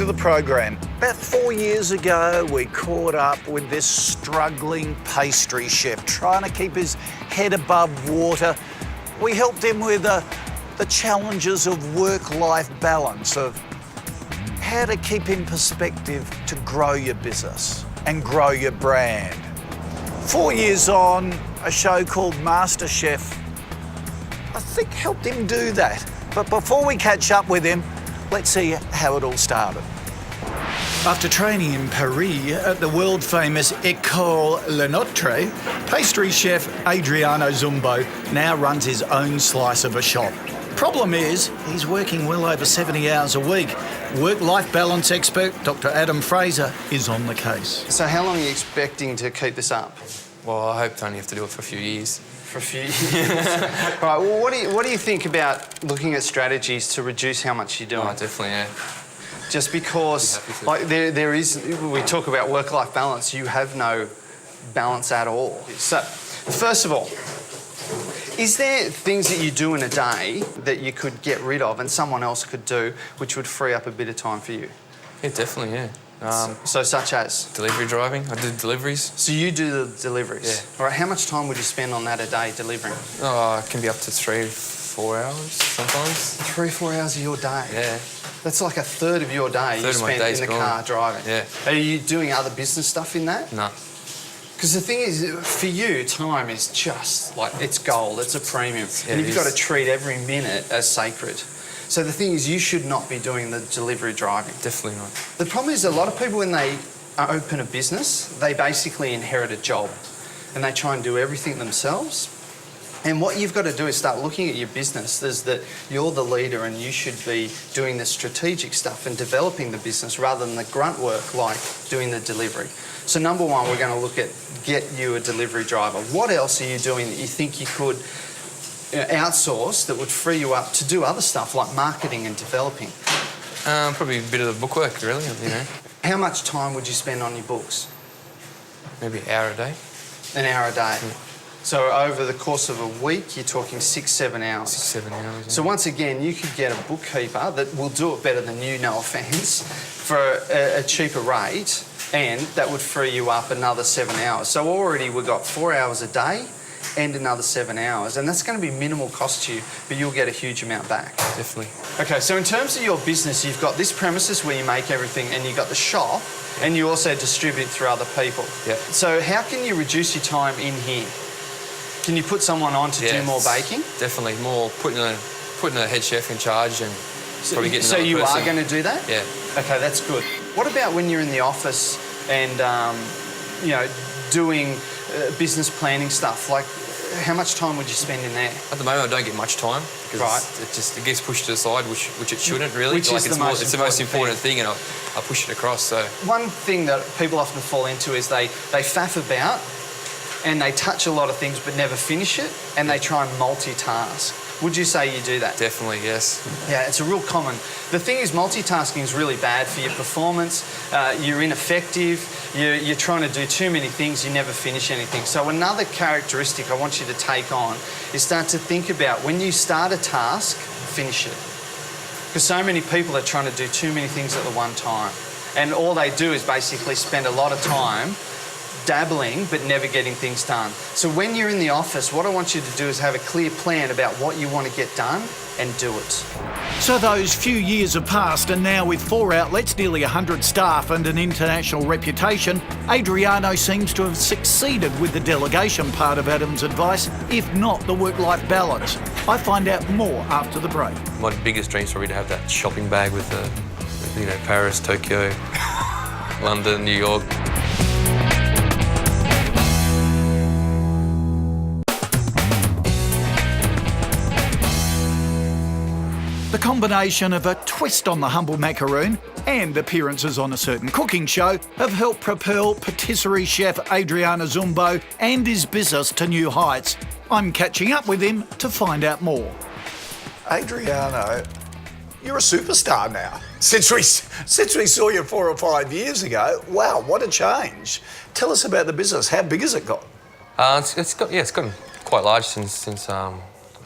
the program. About 4 years ago, we caught up with this struggling pastry chef trying to keep his head above water. We helped him with the challenges of work-life balance, of how to keep in perspective to grow your business and grow your brand. 4 years on, a show called MasterChef, I think helped him do that. But before we catch up with him, let's see how it all started. After training in Paris at the world-famous École Le Notre, pastry chef Adriano Zumbo now runs his own slice of a shop. Problem is, he's working well over 70 hours a week. Work-life balance expert Dr. Adam Fraser is on the case. So how long are you expecting to keep this up? Well, I hope to only have to do it for a few years. For a few years. Right, well, what do you think about looking at strategies to reduce how much you're doing? Oh, definitely, yeah. Just because, like, there is, we talk about work-life balance, you have no balance at all. So, first of all, is there things that you do in a day that you could get rid of and someone else could do, which would free up a bit of time for you? Yeah, definitely, yeah. So such as? Delivery driving. I do deliveries. So you do the deliveries? Yeah. All right, how much time would you spend on that a day delivering? Oh, it can be up to 3-4 hours sometimes. 3-4 hours of your day? Yeah. That's like a third of your day you spend in the car driving. Yeah. Are you doing other business stuff in that? No. Because the thing is, for you, time is just like, it's gold, it's a premium. Yeah, and you've got to treat every minute as sacred. So the thing is, you should not be doing the delivery driving. Definitely not. The problem is a lot of people, when they open a business, they basically inherit a job and they try and do everything themselves. And what you've got to do is start looking at your business as that you're the leader and you should be doing the strategic stuff and developing the business rather than the grunt work like doing the delivery. So number one, we're going to look at get you a delivery driver. What else are you doing that you think you could outsource that would free you up to do other stuff like marketing and developing? Probably a bit of the bookwork, really, you know. How much time would you spend on your books? Maybe an hour a day. An hour a day. Yeah. So over the course of a week, you're talking 6-7 hours. 6-7 hours. Yeah. So once again, you could get a bookkeeper that will do it better than you, no offence, for a cheaper rate, and that would free you up another 7 hours. So already we've got 4 hours a day and another 7 hours, and that's going to be minimal cost to you, but you'll get a huge amount back. Definitely. Okay, so in terms of your business, you've got this premises where you make everything, and you've got the shop, and you also distribute through other people. Yeah. So how can you reduce your time in here? Can you put someone on to do more baking? Definitely. More putting a head chef in charge and probably getting another person. So you are going to do that? Yeah. Okay, that's good. What about when you're in the office and, you know, doing business planning stuff? Like, how much time would you spend in there? At the moment, I don't get much time because it gets pushed to the side, which it shouldn't really. Which is the most important thing, and I push it across. So one thing that people often fall into is they faff about and they touch a lot of things but never finish it, and they try and multitask. Would you say you do that? Definitely, yes. Yeah, it's a real common. The thing is, multitasking is really bad for your performance. You're ineffective. You're trying to do too many things. You never finish anything. So another characteristic I want you to take on is start to think about when you start a task, finish it. Because so many people are trying to do too many things at the one time. And all they do is basically spend a lot of time dabbling but never getting things done. So when you're in the office, what I want you to do is have a clear plan about what you want to get done and do it. So those few years have passed, and now with 4 outlets, nearly 100 staff and an international reputation, Adriano seems to have succeeded with the delegation part of Adam's advice, if not the work-life balance. I find out more after the break. My biggest dream is probably to have that shopping bag with Paris, Tokyo, London, New York. The combination of a twist on the humble macaroon and appearances on a certain cooking show have helped propel patisserie chef Adriano Zumbo and his business to new heights. I'm catching up with him to find out more. Adriano, you're a superstar now. Since we saw you 4 or 5 years ago, wow, what a change. Tell us about the business. How big has it got? It's gotten quite large since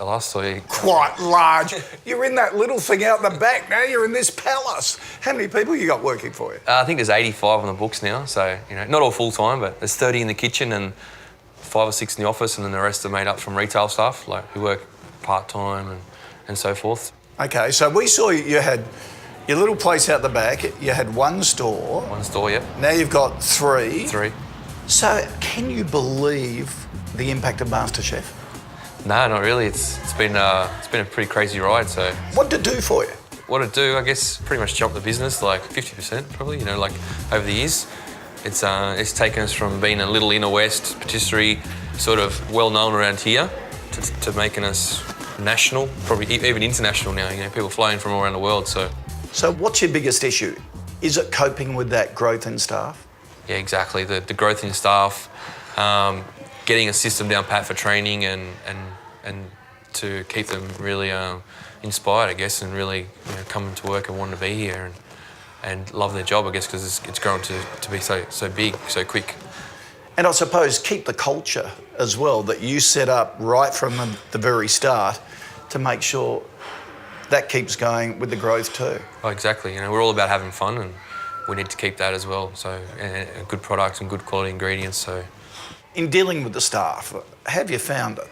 Elastic. Quite large. You're in that little thing out the back now. You're in this palace. How many people you got working for you? I think there's 85 on the books now, so not all full time, but there's 30 in the kitchen and 5 or 6 in the office, and then the rest are made up from retail staff, like who work part time and so forth. Okay, so we saw you had your little place out the back. You had one store. One store, yep. Now you've got 3. 3. So can you believe the impact of MasterChef? No, not really. It's been a pretty crazy ride. So what did it do for you? What it do, I guess, pretty much jumped the business like 50% probably. Like over the years, it's taken us from being a little inner west patisserie, sort of well known around here, to making us national, probably even international now. People flying from all around the world. So what's your biggest issue? Is it coping with that growth in staff? Yeah, exactly. The growth in staff, getting a system down pat for training and to keep them really inspired, I guess, and really coming to work and wanting to be here and love their job, I guess, because it's grown to be so big, so quick. And I suppose keep the culture as well that you set up right from the very start to make sure that keeps going with the growth too. Oh, exactly. We're all about having fun, and we need to keep that as well. So, and good products and good quality ingredients. So, in dealing with the staff, how have you found it?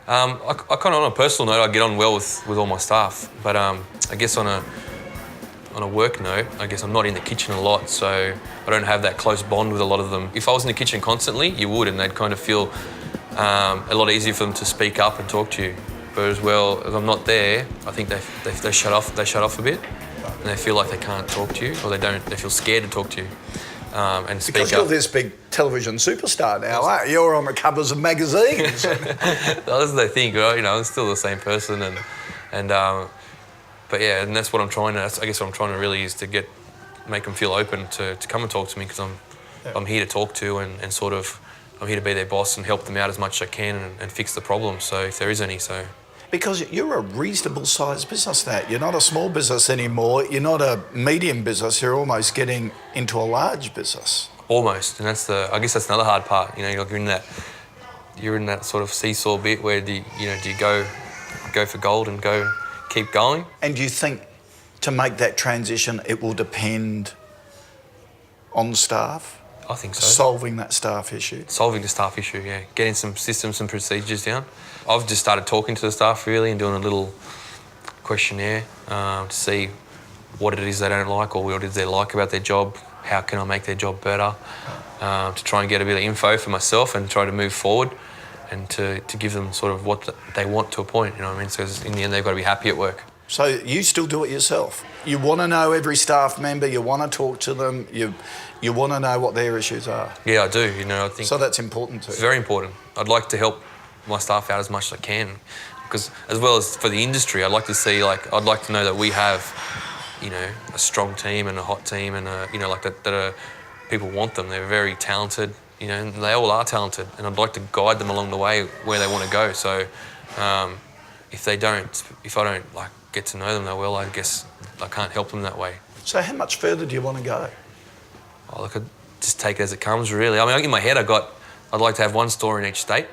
I kind of, on a personal note, I get on well with all my staff. But I guess on a work note, I guess I'm not in the kitchen a lot, so I don't have that close bond with a lot of them. If I was in the kitchen constantly, you would, and they'd kind of feel a lot easier for them to speak up and talk to you. But as well, as I'm not there, I think they shut off. They shut off a bit, and they feel like they can't talk to you, or they feel scared to talk to you and speak up. Because you're this big television superstar now, aren't you? You're on the covers of magazines. That's what they think, right? I'm still the same person, but yeah, and that's what I'm trying to. I guess what I'm trying to really is to make them feel open to come and talk to me, because I'm here to talk to and sort of I'm here to be their boss and help them out as much as I can and fix the problem. So if there is any, so. Because you're a reasonable sized business now. You're not a small business anymore. You're not a medium business. You're almost getting into a large business. Almost, and I guess that's another hard part. You're in that sort of seesaw bit where do you go for gold and keep going? And do you think to make that transition it will depend on staff? I think so. Solving that staff issue? Solving the staff issue, yeah. Getting some systems and procedures down. I've just started talking to the staff really and doing a little questionnaire to see what it is they don't like or what it is they like about their job. How can I make their job better? To try and get a bit of info for myself and try to move forward and to give them sort of what they want to a point, you know what I mean? So in the end, they've got to be happy at work. So you still do it yourself? You want to know every staff member, you want to talk to them, you want to know what their issues are? Yeah, I do, I think... So that's important too? It's very important. I'd like to help my staff out as much as I can, because as well as for the industry, I'd like to see, I'd like to know that we have, a strong team and a hot team and, that people want them. They're very talented, and they all are talented, and I'd like to guide them along the way where they want to go. So if I don't get to know them that well, I guess I can't help them that way. So how much further do you want to go? I could just take it as it comes, really. I mean, in my head, I'd like to have one store in each state.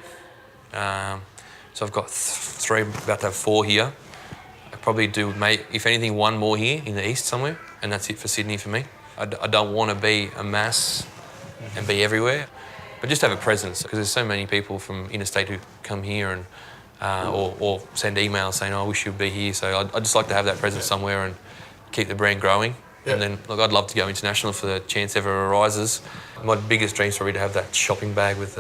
So I've got 3, about to have 4 here. I'd probably do, if anything, 1 more here in the east somewhere, and that's it for Sydney for me. I don't want to be a mass and be everywhere, but just have a presence, because there's so many people from interstate who come here and or send emails saying, I wish you'd be here. So I'd just like to have that presence somewhere and keep the brand growing. Yeah. And then, I'd love to go international if the chance ever arises. My biggest dream is probably to have that shopping bag with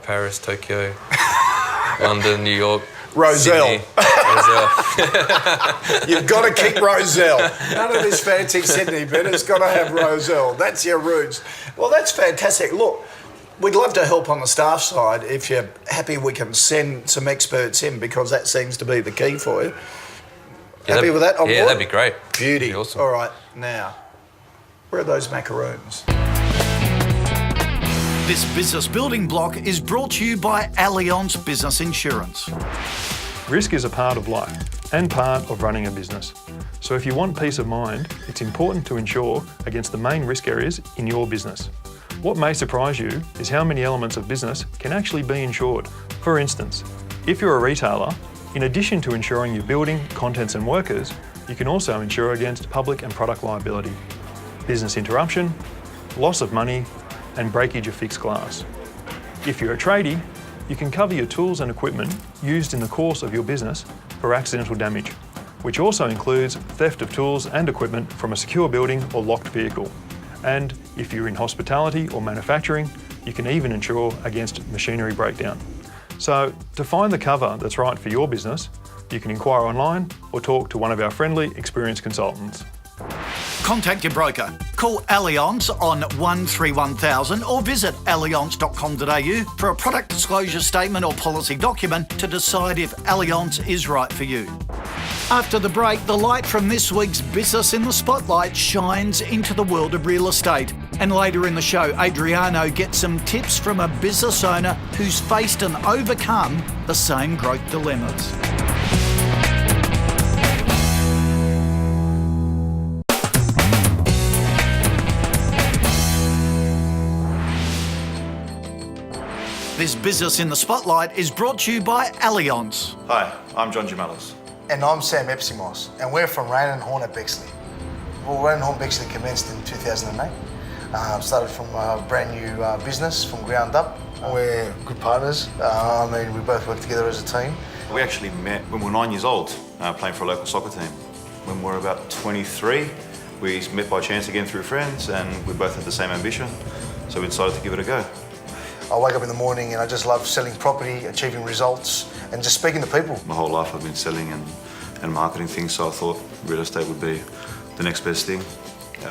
Paris, Tokyo, London, New York, Roselle. Sydney. Roselle. You've got to keep Roselle. None of this fancy Sydney bit. It's got to have Roselle. That's your roots. Well, that's fantastic. Look, we'd love to help on the staff side. If you're happy, we can send some experts in, because that seems to be the key for you. Yeah, happy with that? On board? That'd be great. Beauty. That'd be awesome. All right, now, where are those macaroons? This business building block is brought to you by Allianz Business Insurance. Risk is a part of life and part of running a business. So if you want peace of mind, it's important to insure against the main risk areas in your business. What may surprise you is how many elements of business can actually be insured. For instance, if you're a retailer, In addition to insuring your building, contents and workers, you can also insure against public and product liability, business interruption, loss of money and breakage of fixed glass. If you're a tradie, you can cover your tools and equipment used in the course of your business for accidental damage, which also includes theft of tools and equipment from a secure building or locked vehicle. And if you're in hospitality or manufacturing, you can even insure against machinery breakdown. So to find the cover that's right for your business, you can inquire online or talk to one of our friendly, experienced consultants. Contact your broker. Call Allianz on 131000 or visit allianz.com.au for a product disclosure statement or policy document to decide if Allianz is right for you. After the break, the light from this week's Business in the Spotlight shines into the world of real estate. And later in the show, Adriano gets some tips from a business owner who's faced and overcome the same growth dilemmas. This Business in the Spotlight is brought to you by Allianz. Hi, I'm John Gemalis. And I'm Sam Epsimos, and we're from Rain and Horn at Bexley. Well, Rain and Horn Bexley commenced in 2008. Started from a brand new business from ground up. We're good partners. We both work together as a team. We actually met when we were 9 years old, playing for a local soccer team. When we were about 23, we met by chance again through friends, and we both had the same ambition, so we decided to give it a go. I wake up in the morning and I just love selling property, achieving results, and just speaking to people. My whole life I've been selling and marketing things, so I thought real estate would be the next best thing.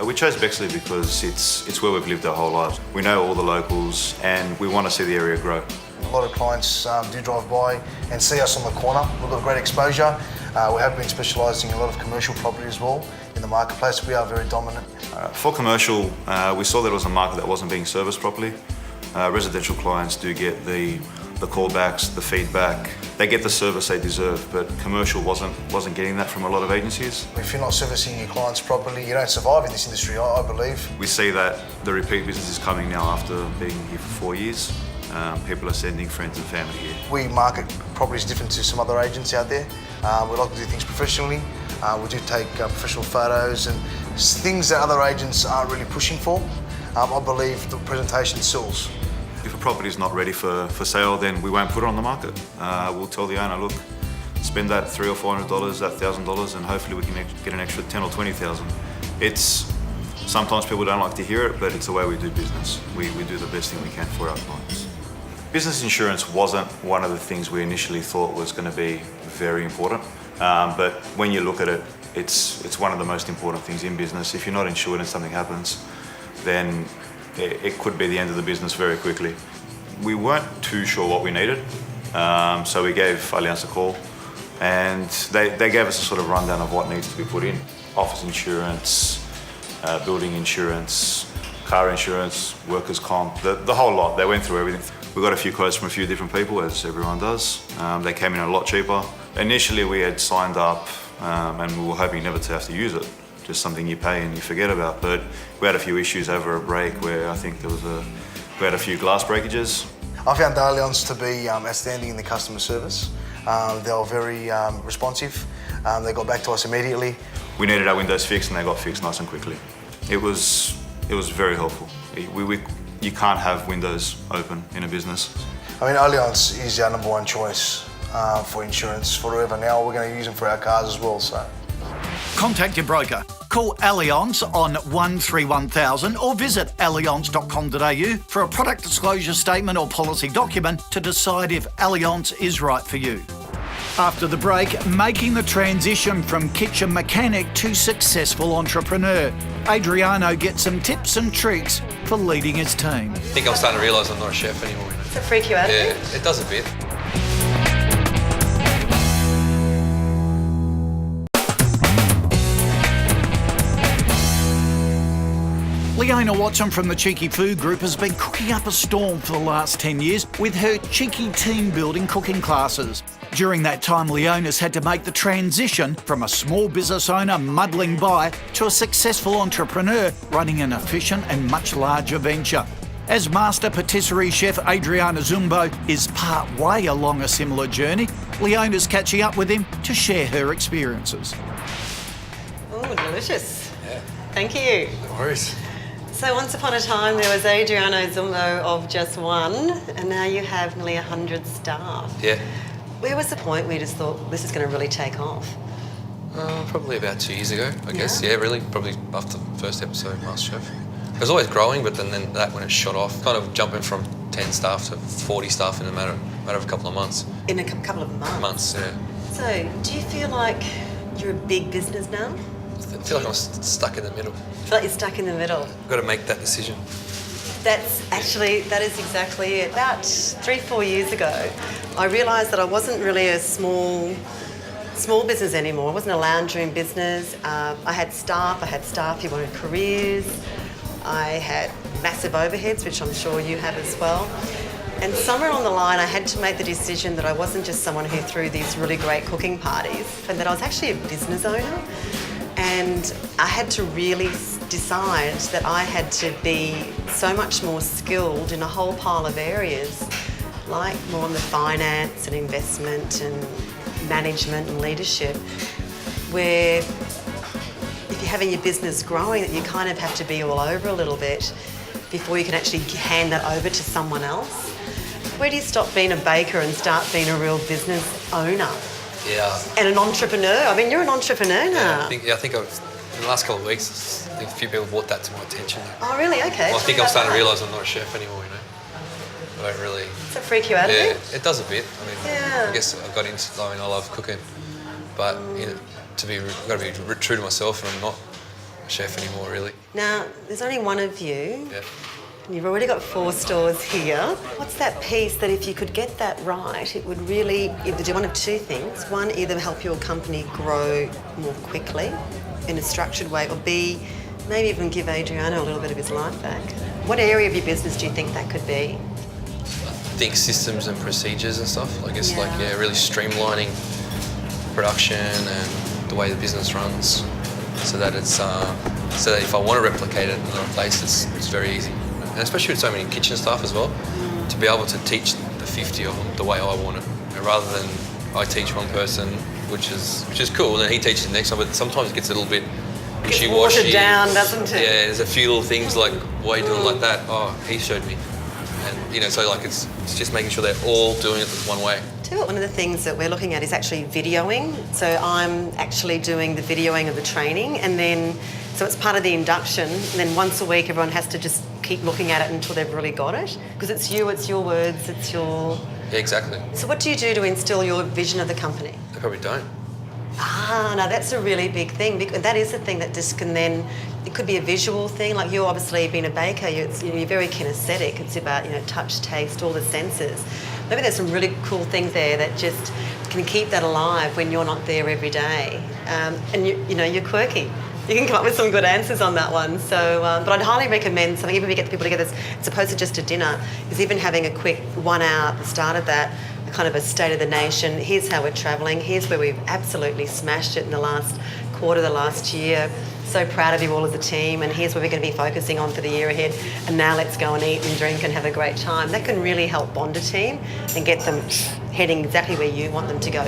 We chose Bexley because it's where we've lived our whole lives. We know all the locals and we want to see the area grow. A lot of clients do drive by and see us on the corner. We've got great exposure. We have been specialising in a lot of commercial property as well in the marketplace. We are very dominant. For commercial, we saw that it was a market that wasn't being serviced properly. Residential clients do get the callbacks, the feedback. They get the service they deserve, but commercial wasn't getting that from a lot of agencies. If you're not servicing your clients properly, you don't survive in this industry, I believe. We see that the repeat business is coming now after being here for 4 years. People are sending friends and family here. We market properties different to some other agents out there. We like to do things professionally. We do take professional photos and things that other agents aren't really pushing for. I believe the presentation sells. If a property is not ready for sale, then we won't put it on the market. We'll tell the owner, look, spend that $300 or $400, that $1,000, and hopefully we can get an extra 10 or 20,000. Sometimes people don't like to hear it, but it's the way we do business. We do the best thing we can for our clients. Business insurance wasn't one of the things we initially thought was going to be very important, but when you look at it, it's one of the most important things in business. If you're not insured and something happens, then it could be the end of the business very quickly. We weren't too sure what we needed, so we gave Allianz a call, and they gave us a sort of rundown of what needs to be put in. Office insurance, building insurance, car insurance, workers' comp, the whole lot. They went through everything. We got a few quotes from a few different people, as everyone does. They came in a lot cheaper. Initially we had signed up and we were hoping never to have to use it. Just something you pay and you forget about. But we had a few issues over a break where I think we had a few glass breakages. I found Allianz to be outstanding in the customer service. They were very responsive. They got back to us immediately. We needed our windows fixed and they got fixed nice and quickly. It was very helpful. You can't have windows open in a business. Allianz is our number one choice for insurance forever. Now we're going to use them for our cars as well. So. Contact your broker. Call Allianz on 131000 or visit allianz.com.au for a product disclosure statement or policy document to decide if Allianz is right for you. After the break, making the transition from kitchen mechanic to successful entrepreneur. Adriano gets some tips and tricks for leading his team. I think I'm starting to realise I'm not a chef anymore. Does it freak you out? Yeah, it does a bit. Leona Watson from the Cheeky Food Group has been cooking up a storm for the last 10 years with her Cheeky team building cooking classes. During that time, Leona's had to make the transition from a small business owner muddling by to a successful entrepreneur running an efficient and much larger venture. As master patisserie chef Adriana Zumbo is part way along a similar journey, Leona's catching up with him to share her experiences. Oh, delicious. Yeah. Thank you. No worries. So once upon a time there was Adriana Zumbo of just one, and now you have nearly 100 staff. Yeah. Where was the point where you just thought this is going to really take off? Probably about 2 years ago, I guess. Yeah, really, probably after the first episode of MasterChef. It was always growing, but then that when it shot off, kind of jumping from 10 staff to 40 staff in a matter of a couple of months. In a couple of months? Months, yeah. So, do you feel like you're a big business now? I feel like I'm stuck in the middle. I feel like you're stuck in the middle. I've got to make that decision. That is exactly it. About 3-4 years ago, I realised that I wasn't really a small business anymore. I wasn't a lounge room business. I had staff who wanted careers. I had massive overheads, which I'm sure you have as well. And somewhere along the line, I had to make the decision that I wasn't just someone who threw these really great cooking parties, but that I was actually a business owner. And I had to really decide that I had to be so much more skilled in a whole pile of areas, like more on the finance and investment and management and leadership, where if you're having your business growing, that you kind of have to be all over a little bit before you can actually hand that over to someone else. Where do you stop being a baker and start being a real business owner? Yeah. And an entrepreneur. I mean, you're an entrepreneur now. Yeah, I think in the last couple of weeks, I think a few people brought that to my attention. Oh, really? Okay. Well, I think I'm starting to realise I'm not a chef anymore, you know. I don't really... Does that freak you out a Yeah, bit? it does a bit. I mean, Yeah. I guess I got into... I mean, I love cooking, but you know, I've got to be true to myself, and I'm not a chef anymore, really. Now, there's only one of you. Yeah. And you've already got 4 stores here. What's that piece that if you could get that right, it would really either do one of 2 things. One, either help your company grow more quickly in a structured way, or B, maybe even give Adriano a little bit of his life back. What area of your business do you think that could be? I think systems and procedures and stuff. I guess really streamlining production and the way the business runs, so that it's so that if I want to replicate it in another place, it's very easy. And especially with so many kitchen staff as well, to be able to teach the 50 of them the way I want it, and rather than I teach one person, which is cool, and then he teaches the next one, but sometimes it gets a little bit wishy-washy. Gets watered down, doesn't it? Yeah, there's a few little things like, why are you doing it like that? Oh, he showed me. And, you know, so like it's just making sure they're all doing it one way. Tell you what, one of the things that we're looking at is actually videoing. So I'm actually doing the videoing of the training, and then, so it's part of the induction, and then once a week everyone has to just keep looking at it until they've really got it. Because it's your words, it's your... Yeah, exactly. So what do you do to instill your vision of the company? They probably don't. No, that's a really big thing. Because that is the thing that just can then, it could be a visual thing. Like you obviously being a baker, you're very kinesthetic. It's about, touch, taste, all the senses. Maybe there's some really cool things there that just can keep that alive when you're not there every day. And you're quirky. You can come up with some good answers on that one. So, but I'd highly recommend something, even if we get the people together, as opposed to just a dinner, is even having a quick 1 hour at the start of that, kind of a state of the nation. Here's how we're travelling. Here's where we've absolutely smashed it in the last quarter, the last year. So proud of you all as a team, and here's where we're going to be focusing on for the year ahead. And now let's go and eat and drink and have a great time. That can really help bond a team and get them heading exactly where you want them to go.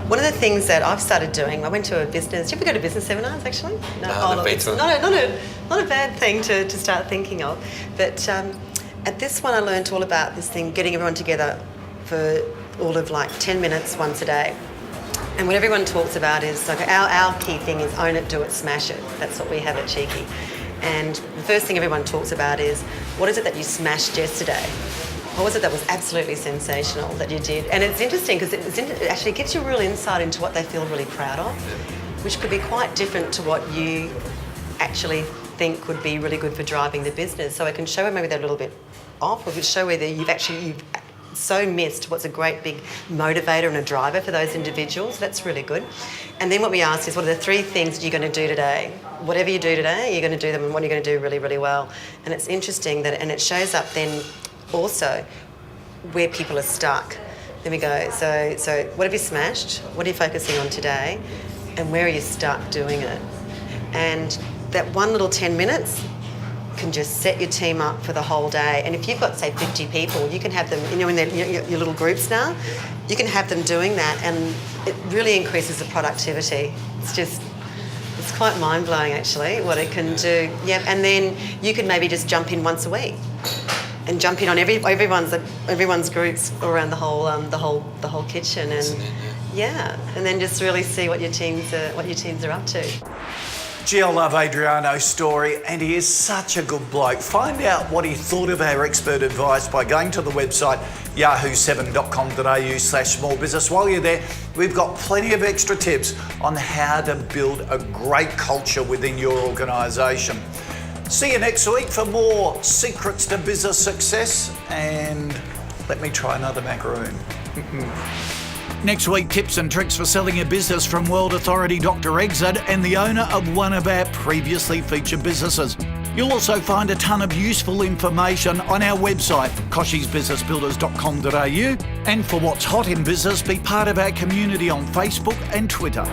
One of the things that I've started doing, I went to a business... Do you ever go to business seminars, actually? No, it's not a bad thing to start thinking of. But at this one, I learned all about this thing, getting everyone together for all of 10 minutes once a day. And what everyone talks about is, our key thing is own it, do it, smash it. That's what we have at Cheeky. And the first thing everyone talks about is, what is it that you smashed yesterday? What was it that was absolutely sensational that you did? And it's interesting because it actually gives you real insight into what they feel really proud of, which could be quite different to what you actually think would be really good for driving the business. So it can show where maybe they're a little bit off, or it could show whether you've so missed what's a great big motivator and a driver for those individuals. That's really good. And then what we ask is, what are the 3 things that you're going to do today? Whatever you do today, you're going to do them, and what are you going to do really, really well? And it's interesting that, and it shows up then also where people are stuck. Then we go, so what have you smashed? What are you focusing on today? And where are you stuck doing it? And that one little 10 minutes can just set your team up for the whole day. And if you've got, say, 50 people, you can have them, in your little groups now, you can have them doing that, and it really increases the productivity. It's quite mind-blowing, actually, what it can do. Yeah, and then you can maybe just jump in once a week and jump in on everyone's groups around the whole kitchen, and and then just really see what your teams are up to. Gee, I love Adriano's story, and he is such a good bloke. Find out what he thought of our expert advice by going to the website yahoo7.com.au/small business. While you're there, we've got plenty of extra tips on how to build a great culture within your organisation. See you next week for more secrets to business success, and let me try another macaroon. Next week, tips and tricks for selling a business from World Authority Dr. Exit and the owner of one of our previously featured businesses. You'll also find a ton of useful information on our website, kochiesbusinessbuilders.com.au, and for what's hot in business, be part of our community on Facebook and Twitter.